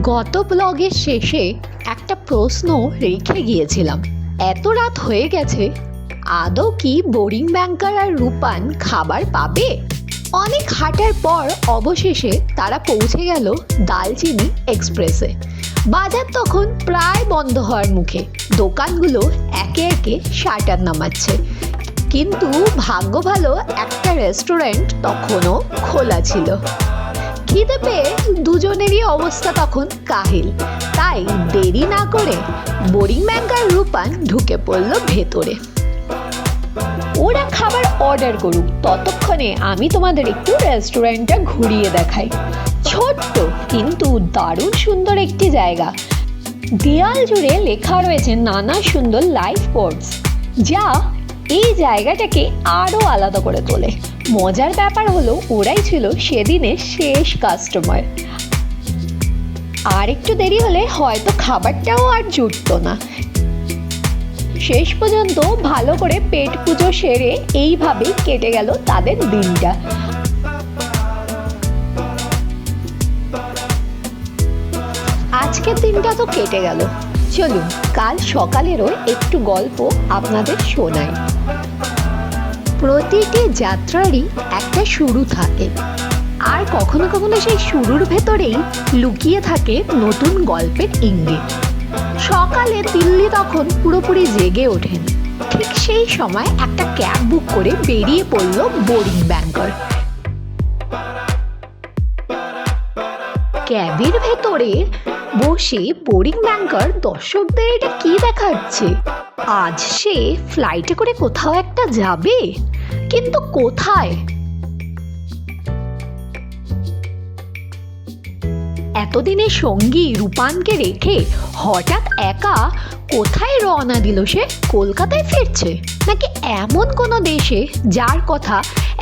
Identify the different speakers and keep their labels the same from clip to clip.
Speaker 1: গত ব্লগের শেষে একটা প্রশ্ন রেখে গিয়েছিলাম, এত রাত হয়ে গেছে, আদৌ কি বোরিং ব্যাংকার আর রূপান খাবার পাবে? অনেক হাঁটার পর অবশেষে তারা পৌঁছে গেল দালচিনি এক্সপ্রেসে। বাজার তখন প্রায় বন্ধ হওয়ার মুখে, দোকানগুলো একে একে শাটার নামাচ্ছে, কিন্তু ভাগ্য ভালো একটা রেস্টুরেন্ট তখনও খোলা ছিল। খিদে পেয়ে দুজনেরই অবস্থা তখন কাহিল, তাই দেরি না করে বোরিং ব্যাংকার রূপান ঢুকে পড়ল ভেতরে। ওরা খাবার অর্ডার করুক, ততক্ষণে আমি তোমাদের একটু রেস্টুরেন্টটা ঘুরিয়ে দেখাই। ছোট্ট কিন্তু দারুণ সুন্দর একটি জায়গা, দেয়াল জুড়ে লেখা রয়েছে নানা সুন্দর লাইফ কোডস, যা এই জায়গাটাকে আরও আলাদা করে তোলে। মজার ব্যাপার হলো ওরাই ছিল সেদিনের শেষ কাস্টমার, আর একটু দেরি হলে হয়তো খাবারটাও আর জুটতো না। শেষ পর্যন্ত ভালো করে পেট পুজো সেরে এইভাবেই কেটে গেল তাদের দিনটা। আজকের দিনটা তো কেটে গেল, চলুন কাল সকালেরও একটু গল্প আপনাদের শোনাই। প্রতিটি যাত্রারই একটা শুরু থাকে, আর কখনো কখনো সেই শুরুর ভেতরেই লুকিয়ে থাকে নতুন গল্পের ইঙ্গিত। সকালে দিল্লি তখন পুরোপুরি জেগে ওঠেন। ঠিক সেই সময় একটা ক্যাব বুক করে বেরিয়ে পড়ল বোরিং ব্যাংকার। ক্যাবের ভেতরে বসে বোরিং ব্যাংকার দর্শকদের এটা কি দেখাচ্ছে, আজ সে ফ্লাইটে করে কোথাও একটা যাবে, কিন্তু কোথায়? এতদিনের সঙ্গী রূপানকে রেখে হঠাৎ একা কোথায় রওনা দিল সে? কলকাতায় ফিরছে, নাকি এমন কোনো দেশে যার কথা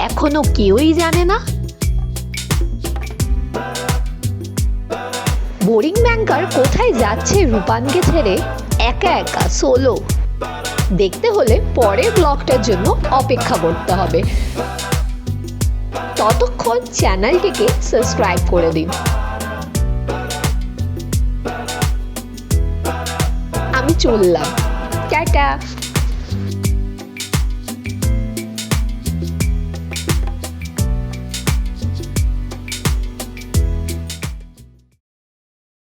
Speaker 1: এখনো কেউই জানে না? বোরিং ব্যাংকার কোথায় যাচ্ছে রূপানকে ছেড়ে একা একা সোলো? দেখতে হলে পরের ব্লগটার জন্য অপেক্ষা করতে হবে। ততক্ষণ চ্যানেলটিকে সাবস্ক্রাইব করে দিন। আমি চললাম, টাটা।